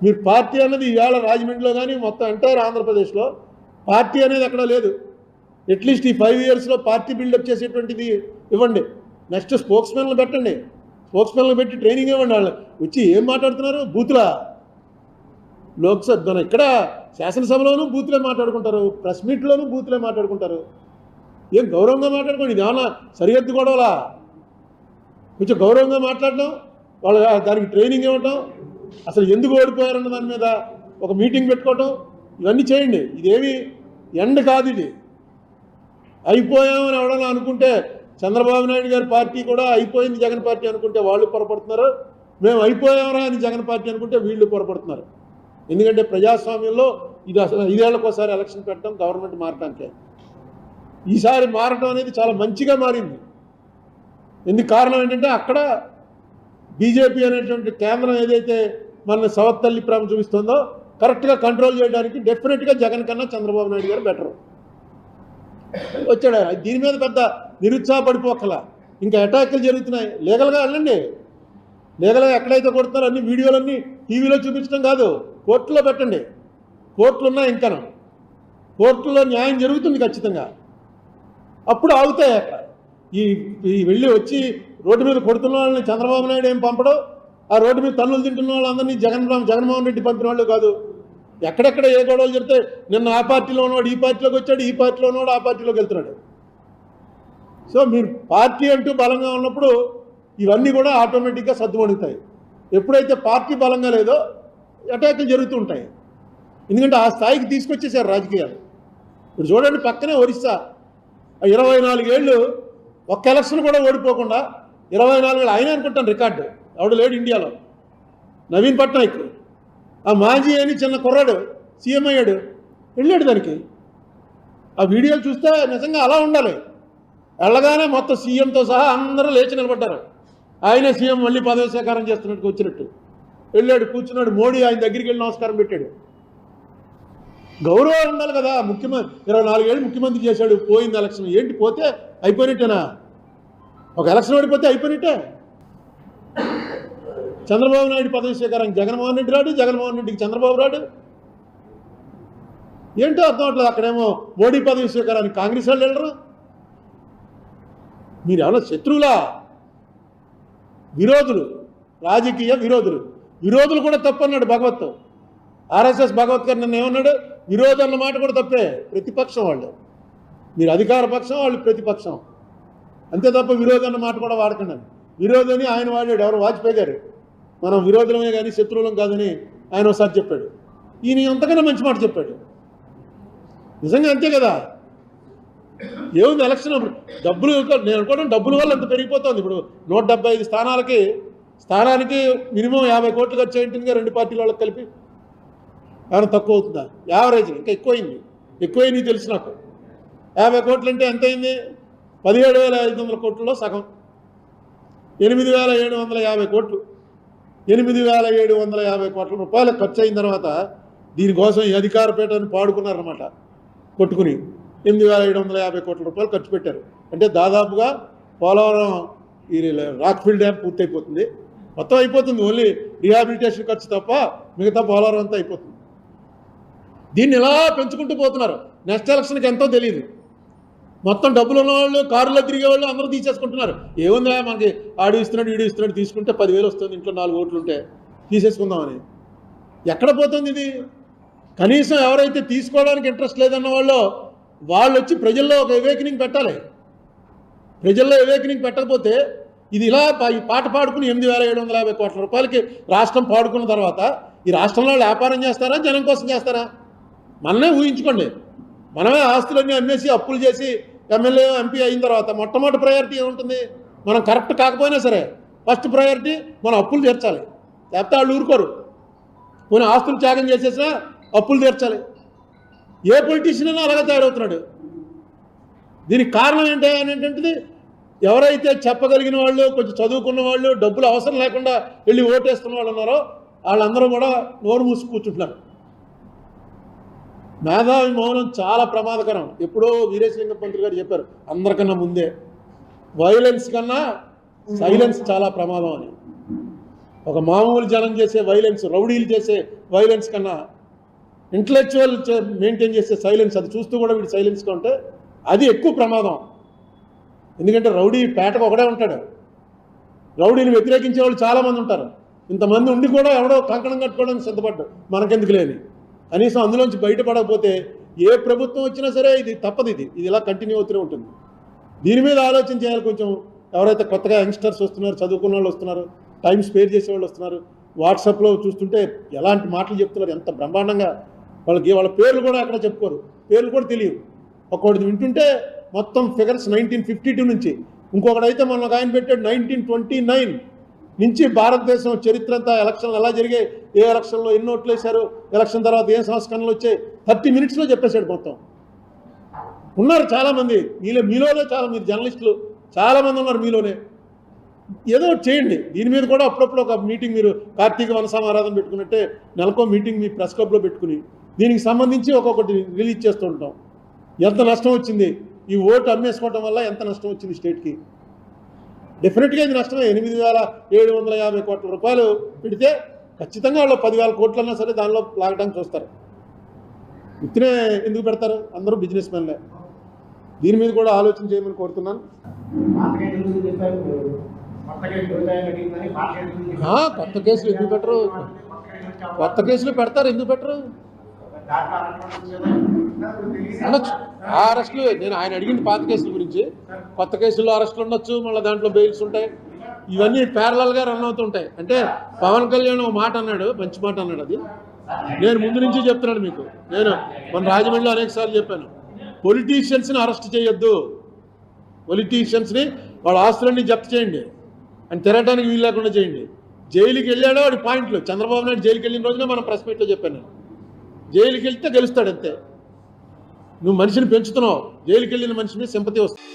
మీరు పార్టీ అన్నది ఈవేళ రాజమండ్రిలో కానీ మొత్తం ఎంటైర్ ఆంధ్రప్రదేశ్లో పార్టీ అనేది ఎక్కడ లేదు. అట్లీస్ట్ ఈ 5 ఇయర్స్లో పార్టీ బిల్డప్ చేసేటువంటిది ఇవ్వండి. నెక్స్ట్ స్పోక్స్మెన్లు పెట్టండి, స్పోక్స్మెన్లు పెట్టి ట్రైనింగ్ ఇవ్వండి. వాళ్ళు వచ్చి ఏం మాట్లాడుతున్నారు? బూతులా? లోక్సభ మన ఇక్కడ శాసనసభలోనూ బూతులే మాట్లాడుకుంటారు, ప్రెస్ మీట్లోనూ బూతులే మాట్లాడుకుంటారు. ఏం గౌరవంగా మాట్లాడుకోండి. ఇది ఏమన్నా సరిహద్దు గొడవలా? కొంచెం గౌరవంగా మాట్లాడడం, వాళ్ళ దానికి ట్రైనింగ్ ఇవ్వటం, అసలు ఎందుకు ఓడిపోయారన్న దాని మీద ఒక మీటింగ్ పెట్టుకోవటం, ఇవన్నీ చేయండి. ఇదేమి ఎండ్ కాదు. ఇది అయిపోయామని ఎవడన్నా అనుకుంటే, చంద్రబాబు నాయుడు గారి పార్టీ కూడా అయిపోయింది జగన్ పార్టీ అనుకుంటే వాళ్ళు పొరపడుతున్నారు, మేము అయిపోయామరా అని జగన్ పార్టీ అనుకుంటే వీళ్ళు పొరపడుతున్నారు. ఎందుకంటే ప్రజాస్వామ్యంలో ఇది అసలు 5 ఏళ్లకోసారి ఎలక్షన్ పెట్టడం గవర్నమెంట్ మారటానికే. ఈసారి మారటం అనేది చాలా మంచిగా మారింది. ఎందుకు కారణం ఏంటంటే అక్కడ బీజేపీ అనేటువంటి కేంద్రం ఏదైతే మన సవత్తల్లి ప్రేమ చూపిస్తుందో కరెక్ట్గా కంట్రోల్ చేయడానికి డెఫినెట్గా జగన్ కన్నా చంద్రబాబు నాయుడు గారు బెటరు వచ్చాడు. దీని మీద పెద్ద నిరుత్సాహపడిపోకల. ఇంకా అటాక్లు జరుగుతున్నాయి. లీగల్గా వెళ్ళండి. లీగల్గా ఎక్కడైతే కొడుతున్నారో అన్ని వీడియోలన్నీ టీవీలో చూపించడం కాదు, కోర్టులో పెట్టండి. కోర్టులు ఉన్నాయి, ఇంకా కోర్టులో న్యాయం జరుగుతుంది ఖచ్చితంగా. అప్పుడు ఆగుతాయి అక్కడ. ఈ వెళ్ళి వచ్చి రోడ్డు మీద కొడుతున్న వాళ్ళని చంద్రబాబు నాయుడు ఏం పంపడం, ఆ రోడ్డు మీద తన్నులు తింటున్న వాళ్ళందరినీ జగన్మోహన్ రెడ్డి పంపిన వాళ్ళు కాదు. ఎక్కడెక్కడ ఏ గొడవలు చెప్తే నిన్న ఆ పార్టీలో ఉన్నవాడు ఈ పార్టీలోకి వచ్చాడు, ఈ పార్టీలో ఉన్నవాడు ఆ పార్టీలోకి వెళ్తున్నాడు. సో మీరు పార్టీ అంటూ బలంగా ఉన్నప్పుడు ఇవన్నీ కూడా ఆటోమేటిక్గా సర్దుమణుగుతాయి. ఎప్పుడైతే పార్టీ బలంగా లేదో అటాకులు జరుగుతూ ఉంటాయి. ఎందుకంటే ఆ స్థాయికి తీసుకొచ్చేసారు రాజకీయాలు. ఇప్పుడు చూడండి, పక్కనే ఒరిస్సా 24 ఏళ్ళు ఒక్క ఎలక్షన్ కూడా ఓడిపోకుండా 24 ఏళ్ళు ఆయన అనుకుంటాను రికార్డు. ఎవడు లేడు ఇండియాలో. నవీన్ పట్నాయక్ ఆ మాజీ అని చిన్న కుర్రాడు సీఎం అయ్యాడు, వెళ్ళాడు దానికి. ఆ వీడియోలు చూస్తే నిజంగా అలా ఉండాలి. వెళ్ళగానే మొత్తం సీఎంతో సహా అందరూ లేచి నిలబడ్డారు. ఆయనే సీఎం మళ్ళీ పదవి స్వీకారం చేస్తున్నట్టు వచ్చినట్టు వెళ్ళాడు, కూర్చున్నాడు. మోడీ ఆయన దగ్గరికి వెళ్ళి నమస్కారం పెట్టాడు. గౌరవం ఉండాలి కదా. 24 ఏళ్ళు ముఖ్యమంత్రి చేశాడు, పోయింది ఎలక్షన్. ఏంటి పోతే అయిపోయినట్టేనా? ఒక ఎలక్షన్ ఓడిపోతే అయిపోయినట్టే. చంద్రబాబు నాయుడు పదవి స్వీకారం జగన్మోహన్ రెడ్డి రాడు, జగన్మోహన్ రెడ్డికి చంద్రబాబు రాడు. ఏంటో అర్థం అవట్లేదు. అక్కడేమో మోడీ పదవి స్వీకారానికి కాంగ్రెస్ వాళ్ళు వెళ్ళరు. మీరు ఎవరో శత్రువులా? విరోధులు, రాజకీయ విరోధులు కూడా తప్పన్నాడు భగవత్. ఆర్ఎస్ఎస్ భగవత్ గారు నిన్న ఏమన్నాడు? విరోధం అన్న మాట కూడా తప్పే. ప్రతిపక్షం వాళ్ళు. మీరు అధికార పక్షం, వాళ్ళు ప్రతిపక్షం. అంతే తప్ప విరోధం అన్న మాట కూడా వాడకండి. విరోధని ఆయన వాడాడు. ఎవరు? వాజ్పేయి గారు. మనం విరోధులమే కానీ శత్రువులం కాదని ఆయన ఒకసారి చెప్పాడు. ఈయన అంతకన్నా మంచి మాట చెప్పాడు. నిజంగా అంతే కదా. ఏముంది ఎలక్షన్ డబ్బులు, నేను అనుకోవడం డబ్బుల వల్ల అంత పెరిగిపోతుంది. ఇప్పుడు 175 స్థానానికి మినిమం 50 కోట్లు ఖర్చు అయింటుందిగా 2 పార్టీల వాళ్ళకి కలిపి. ఏమైనా తక్కువ అవుతుందా? యావరేజ్ ఇంకా ఎక్కువైంది తెలుసు నాకు. 50 కోట్లు అంటే ఎంత అయింది? 17,500 కోట్లలో సగం. 8,750 కోట్లు. 8,750 కోట్ల రూపాయలు ఖర్చు అయిన తర్వాత దీనికోసం ఈ అధికార పీఠాన్ని పాడుకున్నారన్నమాట. కొట్టుకుని 8,750 కోట్ల రూపాయలు ఖర్చు పెట్టారు. అంటే దాదాపుగా పోలవరం ఈ రాక్ఫిల్ డ్యామ్ పూర్తయిపోతుంది. మొత్తం అయిపోతుంది. ఓన్లీ రీహాబిలిటేషన్ ఖర్చు తప్ప మిగతా పోలవరం అంతా అయిపోతుంది. దీన్ని ఇలా పెంచుకుంటూ పోతున్నారు. నెక్స్ట్ ఎలక్షన్కి ఎంతో తెలియదు. మొత్తం డబ్బులు ఉన్నవాళ్ళు, కారులో తిరిగేవాళ్ళు అందరూ తీసేసుకుంటున్నారు. ఏముందా మనకి, ఆడు ఇస్తున్నాడు వీడు ఇస్తున్నాడు, తీసుకుంటే 10,000 వస్తుంది, ఇంట్లో 4 ఓట్లు ఉంటే తీసేసుకుందామని. ఎక్కడ పోతుంది ఇది? కనీసం ఎవరైతే తీసుకోవడానికి ఇంట్రెస్ట్ లేదన్న వాళ్ళు వచ్చి ప్రజల్లో ఒక అవేకనింగ్ పెట్టాలి. ప్రజల్లో అవేకనింగ్ పెట్టకపోతే ఇది ఇలా ఈ పాట పాడుకుని 8,750 కోట్ల రూపాయలకి రాష్ట్రం పాడుకున్న తర్వాత ఈ రాష్ట్రంలో వ్యాపారం చేస్తారా, జనం కోసం చేస్తారా? మనమే ఊహించుకోండి. మనమే ఆస్తులన్నీ అమ్మేసి అప్పులు చేసి ఎమ్మెల్యే ఎంపీ అయిన తర్వాత మొట్టమొదటి ప్రయారిటీ ఏముంటుంది? మనం కరెక్ట్ కాకపోయినా సరే ఫస్ట్ ప్రయారిటీ మనం అప్పులు తీర్చాలి. లేకపోతే వాళ్ళు ఊరుకోరు. కొన్ని ఆస్తులు త్యాగం చేసేసినా అప్పులు తీర్చాలి. ఏ పొలిటీషియన్ అయినా అలాగే తయారవుతున్నాడు. దీనికి కారణం ఏంటంటే ఎవరైతే చెప్పగలిగిన వాళ్ళు, కొంచెం చదువుకున్న వాళ్ళు, డబ్బులు అవసరం లేకుండా వెళ్ళి ఓటేస్తున్న వాళ్ళు ఉన్నారో వాళ్ళందరూ కూడా నోరు మూసి కూర్చుంటున్నారు. మేధావి మౌనం చాలా ప్రమాదకరం. ఎప్పుడో వీరేశలింగం పంతులు గారు చెప్పారు అందరికన్నా ముందే, వైలెన్స్ కన్నా సైలెన్స్ చాలా ప్రమాదం అని. ఒక మామూలు జనం చేసే వైలెన్స్, రౌడీలు చేసే వైలెన్స్ కన్నా ఇంటలెక్చువల్ మెయింటైన్ చేసే సైలెన్స్, అది చూస్తూ కూడా వీడు సైలెన్స్గా ఉంటే అది ఎక్కువ ప్రమాదం. ఎందుకంటే రౌడీ పేటకు ఒకడే ఉంటాడు, రౌడీని వ్యతిరేకించే వాళ్ళు చాలామంది ఉంటారు. ఇంతమంది ఉండి కూడా ఎవడో కంకణం కట్టుకోవడానికి సిద్ధపడ్డాడు, మనకెందుకు లేని. కనీసం అందులోంచి బయటపడకపోతే ఏ ప్రభుత్వం వచ్చినా సరే ఇది తప్పదు, ఇది ఇలా కంటిన్యూ అవుతూనే ఉంటుంది. దీని మీద ఆలోచన చేయాలి కొంచెం. ఎవరైతే కొత్తగా యంగ్స్టర్స్ వస్తున్నారు, చదువుకున్న వాళ్ళు వస్తున్నారు, టైం స్పేర్ చేసే వాళ్ళు వస్తున్నారు, వాట్సాప్లో చూస్తుంటే ఎలాంటి మాటలు చెప్తున్నారు, ఎంత బ్రహ్మాండంగా. వాళ్ళ పేర్లు కూడా అక్కడ చెప్పుకోరు, పేర్లు కూడా తెలియదు. ఒక్కొక్కటి వింటుంటే మొత్తం ఫిగర్స్ 1952 నుంచి, ఇంకొకడైతే మొన్న ఒక ఆయన పెట్టాడు 1929 నుంచి భారతదేశం చరిత్ర అంతా, ఎలక్షన్లు ఎలా జరిగాయి, ఏ ఎలక్షన్లో ఎన్ని ఓట్లు వేశారు, ఎలక్షన్ తర్వాత ఏ సంస్కరణలు వచ్చాయి, 30 మినిట్స్లో చెప్పేశాడు మొత్తం. ఉన్నారు చాలామంది మీలోనే, చాలా మీరు జర్నలిస్టులు చాలామంది ఉన్నారు మీలోనే. ఏదో చేయండి దీని మీద కూడా. అప్పుడప్పుడు ఒక మీటింగ్, మీరు కార్తీక వనసమారాధన పెట్టుకున్నట్టే నెలకో మీటింగ్ మీ ప్రెస్ క్లబ్లో పెట్టుకుని దీనికి సంబంధించి ఒక్కొక్కటి రిలీజ్ చేస్తూ ఉంటాం. ఎంత నష్టం వచ్చింది, ఈ ఓటు అమ్మేసుకోవడం వల్ల ఎంత నష్టం వచ్చింది స్టేట్కి. డెఫినెట్గా ఇది నష్టమే. 8,750 కోట్ల రూపాయలు పెడితే ఖచ్చితంగా వాళ్ళు 10,000 కోట్లన్నా సరే దానిలో లాగడానికి చూస్తారు. ఇతనే ఎందుకు పెడతారు, అందరూ బిజినెస్ మెన్లే. దీని మీద కూడా ఆలోచన చేయమని కోరుతున్నాను. కొత్త కేసులు ఎందుకు పెట్టరు, కొత్త కేసులు పెడతారు, ఎందుకు పెట్టరు అనొచ్చు. ఆ అరెస్టులు, నేను ఆయన అడిగింది పాత కేసుల గురించి. కొత్త కేసుల్లో అరెస్టులు ఉండొచ్చు, మళ్ళీ దాంట్లో బెయిల్స్ ఉంటాయి, ఇవన్నీ ప్యారలల్గా రన్ అవుతుంటాయి. అంటే పవన్ కళ్యాణ్ ఒక మాట అన్నాడు, మంచి మాట అన్నాడు. అది నేను ముందు నుంచి చెప్తున్నాను మీకు. నేను మన రాజమండ్రిలో అనేక సార్లు చెప్పాను, పొలిటీషియన్స్ని అరెస్ట్ చేయొద్దు, పొలిటీషియన్స్ని వాళ్ళ ఆస్తులన్నీ జప్తు చేయండి అని తిరగడానికి వీలు లేకుండా చేయండి. జైలుకి వెళ్ళాడో వాడి పాయింట్లు. చంద్రబాబు నాయుడు జైలుకి వెళ్ళిన రోజునే మనం ప్రెస్ మీట్లో చెప్పాను, జైలుకి వెళ్తే గెలుస్తాడు అంతే. నువ్వు మనిషిని పెంచుతున్నావు, జైలుకి వెళ్ళిన మనిషి మీద సింపతి వస్తుంది.